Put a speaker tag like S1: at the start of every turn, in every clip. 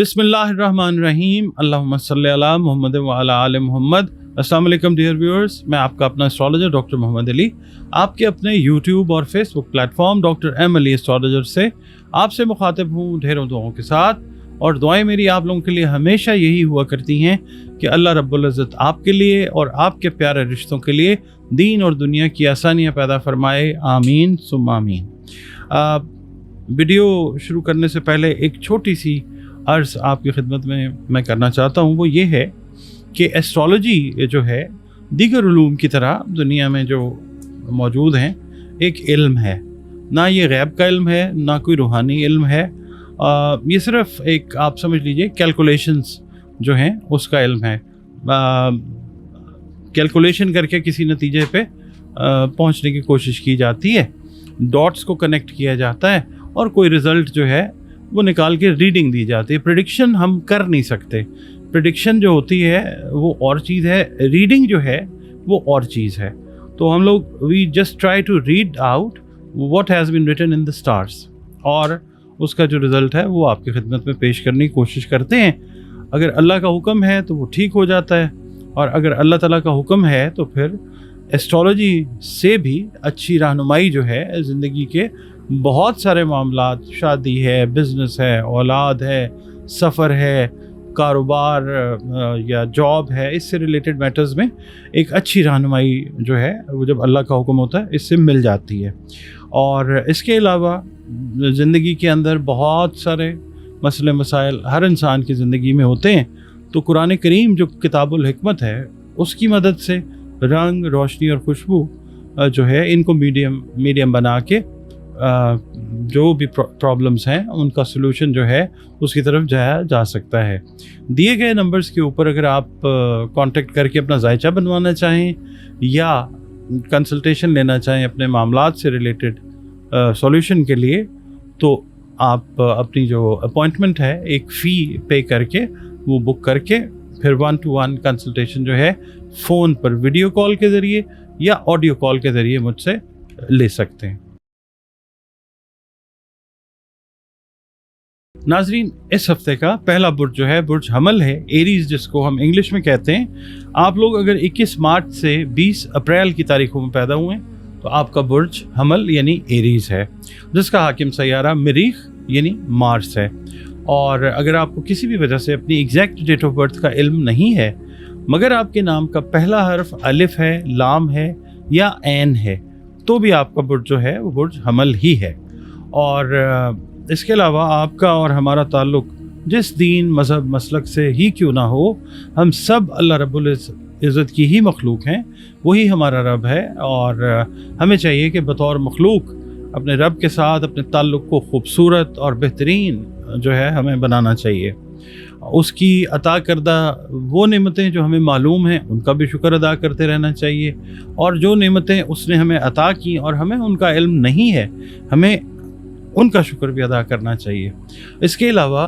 S1: बिस्मिल्लाहिर्रहमानिर्रहीम अल्लाहुम्मा सल्ली अला मुहम्मद व अला आले मुहम्मद। अस्सलाम वालेकुम डियर व्यूअर्स, मैं आपका अपना एस्ट्रोलॉजर डॉक्टर मोहम्मद अली आपके अपने यूट्यूब और Facebook platform doctor M Ali astrologer से आपसे मुखातिब हूँ ढेरों दुआओं के साथ। और दुआएं मेरी आप लोगों के लिए हमेशा यही हुआ करती हैं कि अल्लाह रब्बुल इज़्ज़त आपके लिए और आपके प्यारे रिश्तों के लिए दीन और दुनिया की आसानियाँ पैदा फरमाए, आमीन सुम्मा आमीन। वीडियो शुरू करने से पहले एक छोटी सी अर्ज़ आपकी खिदमत में मैं करना चाहता हूँ, वो ये है कि एस्ट्रोलॉजी जो है दीगर उलूम की तरह दुनिया में जो मौजूद हैं एक इल्म है, ना ये गैब का इल्म है ना कोई रूहानी इल्म है। ये सिर्फ एक आप समझ लीजिए कैलकुलेशंस जो हैं उसका इल्म है। कैलकुलेशन करके किसी नतीजे पे पहुंचने की कोशिश की जाती है, डॉट्स को कनेक्ट किया जाता है और कोई रिज़ल्ट जो है वो निकाल के रीडिंग दी जाती है। प्रेडिक्शन हम कर नहीं सकते, प्रेडिक्शन जो होती है वो और चीज़ है, रीडिंग जो है वो और चीज़ है। तो हम लोग we just try to read out what has been written in the stars और उसका जो रिज़ल्ट है वो आपकी खिदमत में पेश करने की कोशिश करते हैं। अगर अल्लाह का हुक्म है तो वो ठीक हो जाता है, और अगर अल्लाह ताला का हुक्म है तो फिर एस्ट्रोलॉजी से भी अच्छी रहनुमाई जो है ज़िंदगी के बहुत सारे मामलात, शादी है, बिज़नेस है, औलाद है, सफ़र है, कारोबार या जॉब है, इससे रिलेटेड मैटर्स में एक अच्छी रहनुमाई जो है वो जब अल्लाह का हुक्म होता है इससे मिल जाती है। और इसके अलावा ज़िंदगी के अंदर बहुत सारे मसले मसाइल हर इंसान की ज़िंदगी में होते हैं, तो कुरान करीम जो किताबुल हिकमत है उसकी मदद से रंग, रोशनी और खुशबू जो है इनको मीडियम बना के जो भी प्रॉब्लम्स हैं उनका सलूशन जो है उसकी तरफ जाया जा सकता है। दिए गए नंबर्स के ऊपर अगर आप कांटेक्ट करके अपना जायचा बनवाना चाहें या कंसल्टेशन लेना चाहें अपने मामलात से रिलेटेड सॉल्यूशन के लिए, तो आप अपनी जो अपॉइंटमेंट है एक फ़ी पे करके वो बुक करके फिर 1-to-1 कंसल्टेशन जो है फ़ोन पर वीडियो कॉल के ज़रिए या ऑडियो कॉल के ज़रिए मुझसे ले सकते हैं। नाजरीन, इस हफ्ते का पहला बुर्ज जो है बुर्ज हमल है, एरीज जिसको हम इंग्लिश में कहते हैं। आप लोग अगर 21 मार्च से 20 अप्रैल की तारीखों में पैदा हुए तो आपका बुर्ज हमल यानी एरीज है, जिसका हाकिम सैयारा मरीख यानी मार्स है। और अगर आपको किसी भी वजह से अपनी एग्जैक्ट डेट ऑफ बर्थ का इल्म नहीं है, मगर आपके नाम का पहला हर्फ अलिफ है, लाम है या ऐन है, तो भी आपका बुर्ज जो है वो बुर्ज हमल ही है। और इसके अलावा आपका और हमारा ताल्लुक़ जिस दीन, मज़हब, मसलक से ही क्यों ना हो, हम सब अल्लाह रब्बुल इज़्ज़त की ही मखलूक हैं, वही हमारा रब है। और हमें चाहिए कि बतौर मखलूक अपने रब के साथ अपने ताल्लुक़ को खूबसूरत और बेहतरीन जो है हमें बनाना चाहिए। उसकी अता करदा वो नेमतें जो हमें मालूम हैं उनका भी शुक्र अदा करते रहना चाहिए, और जो नेमतें उसने हमें अता की और हमें उनका इल्म नहीं है, हमें उनका शुक्र भी अदा करना चाहिए। इसके अलावा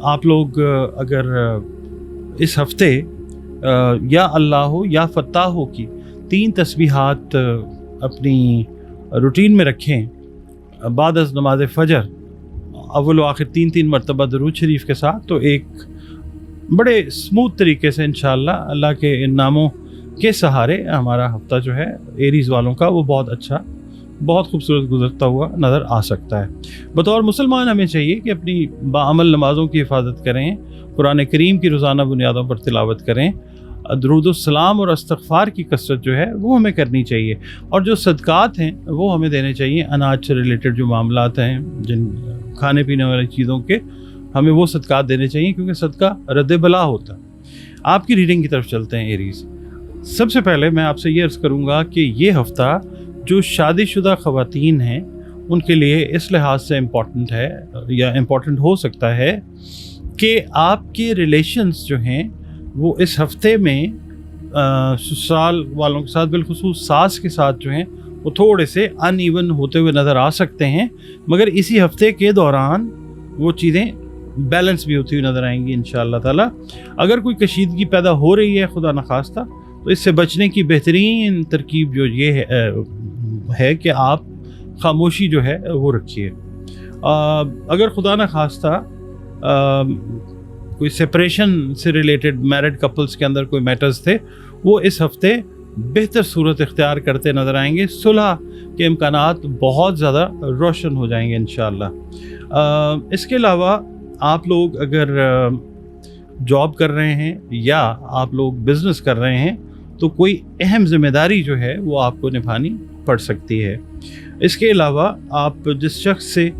S1: आप लोग अगर इस हफ्ते या अल्लाह हो या फत्ताह हो की 3 तस्बीहात अपनी रूटीन में रखें बाद अज़ नमाज फ़जर, अव्वल व आखिर 3 मरतबा दरूद शरीफ के साथ, तो एक बड़े स्मूथ तरीके से इंशाअल्लाह अल्लाह के इन नामों के सहारे हमारा हफ्ता जो है एरीज़ वालों का वो बहुत अच्छा, बहुत खूबसूरत गुजरता हुआ नज़र आ सकता है। बतौर मुसलमान हमें चाहिए कि अपनी बाअमल नमाज़ों की हिफाजत करें, कुरान करीम की रोज़ाना बुनियादों पर तिलावत करें, दुरूदुस्सलाम और इस्तग़फ़ार की कसरत जो है वो हमें करनी चाहिए, और जो सदक़ात हैं वो हमें देने चाहिए। अनाज से रिलेटेड जो मामलात हैं, जिन खाने पीने वाली चीज़ों के, हमें वो सदक़ात देने चाहिए, क्योंकि सदका रद्द बला होता है। आपकी रीडिंग की तरफ चलते हैं एरीज़। सबसे पहले मैं आपसे ये अर्ज़ करूँगा कि ये हफ़्ता जो शादीशुदा ख़वातीन हैं उनके लिए इस लिहाज से इम्पॉर्टेंट है या इम्पॉर्टेंट हो सकता है कि आपके रिलेशंस जो हैं वो इस हफ्ते में ससुराल वालों के साथ, बिलखुसूस सास के साथ जो हैं वो थोड़े से अनइवन होते हुए नज़र आ सकते हैं, मगर इसी हफ्ते के दौरान वो चीज़ें बैलेंस भी होती हुई नज़र आएंगी इंशाअल्लाह ताला। अगर कोई कशीदगी पैदा हो रही है खुदा न खास्ता, तो इससे बचने की बेहतरीन तरकीब जो ये है कि आप खामोशी जो है वो रखिए। अगर खुदा न खास्ता कोई सेपरेशन से रिलेटेड मैरिड कपल्स के अंदर कोई मैटर्स थे, वो इस हफ्ते बेहतर सूरत इख्तियार करते नज़र आएंगे। सुलह के इम्कानात बहुत ज़्यादा रोशन हो जाएंगे इंशाअल्लाह। इसके अलावा आप लोग अगर जॉब कर रहे हैं या आप लोग बिज़नेस कर रहे हैं तो कोई अहम ज़िम्मेदारी जो है वो आपको निभानी पड़ सकती है। इसके अलावा आप जिस शख्स से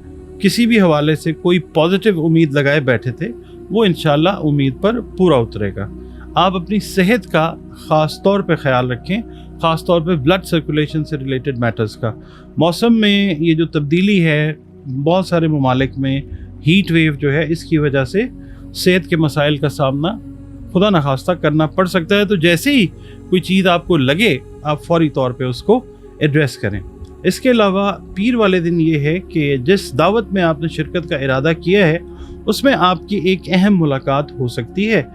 S1: किसी भी हवाले से कोई पॉजिटिव उम्मीद लगाए बैठे थे वो इंशाअल्लाह उम्मीद पर पूरा उतरेगा। आप अपनी सेहत का ख़ास तौर पे ख्याल रखें, ख़ास तौर पे ब्लड सर्कुलेशन से रिलेटेड मैटर्स का। मौसम में ये जो तब्दीली है बहुत सारे ममालिक में, हीट वेव जो है, इसकी वजह से सेहत के मसाइल का सामना खुदा न खास्ता करना पड़ सकता है। तो जैसे ही कोई चीज़ आपको लगे आप फौरी तौर पे उसको एड्रेस करें। इसके अलावा पीर वाले दिन ये है कि जिस दावत में आपने शिरकत का इरादा किया है उसमें आपकी एक अहम मुलाकात हो सकती है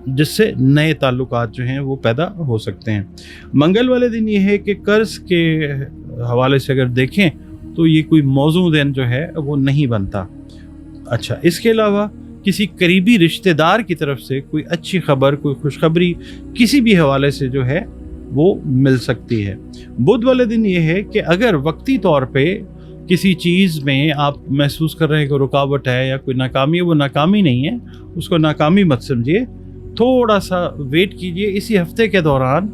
S1: जिससे नए ताल्लुकात जो हैं वो पैदा हो सकते हैं। मंगल वाले दिन ये है कि कर्ज के हवाले से अगर देखें तो ये कोई मौजू दिन जो है वो नहीं बनता। अच्छा, इसके अलावा किसी करीबी रिश्तेदार की तरफ से कोई अच्छी खबर, कोई खुशखबरी किसी भी हवाले से जो है वो मिल सकती है। बुध वाले दिन ये है कि अगर वक्ती तौर पे किसी चीज़ में आप महसूस कर रहे हैं कि रुकावट है या कोई नाकामी है, वो नाकामी नहीं है, उसको नाकामी मत समझिए, थोड़ा सा वेट कीजिए। इसी हफ्ते के दौरान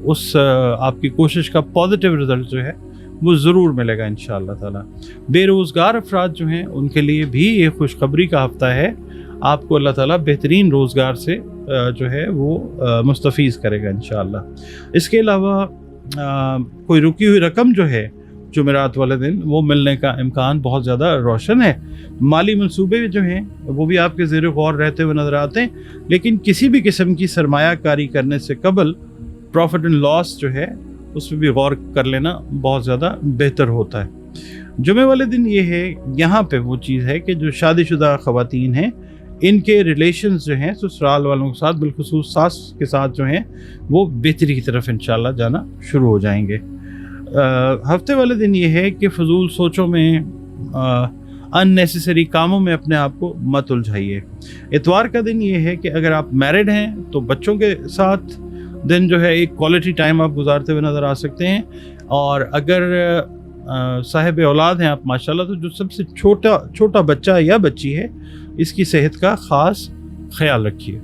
S1: उस आपकी कोशिश का पॉजिटिव रिजल्ट जो है वो ज़रूर मिलेगा इंशाअल्लाह ताला। बेरोज़गार अफराद जो हैं उनके लिए भी ये खुशखबरी का हफ्ता है। आपको अल्लाह ताला बेहतरीन रोज़गार से जो है वो मुस्तफ़ीज़ करेगा इंशाअल्लाह। इसके अलावा कोई रुकी हुई रकम जो है जुमेरात वाले दिन वो मिलने का इम्कान बहुत ज़्यादा रोशन है। माली मंसूबे जो हैं वो भी आपके ज़ेर गौर रहते हुए नज़र आते हैं, लेकिन किसी भी किस्म की सरमायाकारी करने से कबल प्रॉफिट एंड लॉस जो है उस पर भी गौर कर लेना बहुत ज़्यादा बेहतर होता है। जुमे वाले दिन ये है, यहाँ पे वो चीज़ है कि जो शादीशुदा ख़वातीन हैं इनके रिलेशंस जो हैं ससुराल वालों के साथ, बिलखुसूस सास के साथ जो हैं वो बेहतरी की तरफ इंशाल्लाह जाना शुरू हो जाएंगे। हफ्ते वाले दिन ये है कि फजूल सोचों में, अननेसेसरी कामों में अपने आप को मत उलझाइए। इतवार का दिन ये है कि अगर आप मैरिड हैं तो बच्चों के साथ दिन जो है एक क्वालिटी टाइम आप गुजारते हुए नज़र आ सकते हैं, और अगर साहिब औलाद हैं आप माशाल्लाह तो जो सबसे छोटा बच्चा या बच्ची है इसकी सेहत का ख़ास ख्याल रखिए।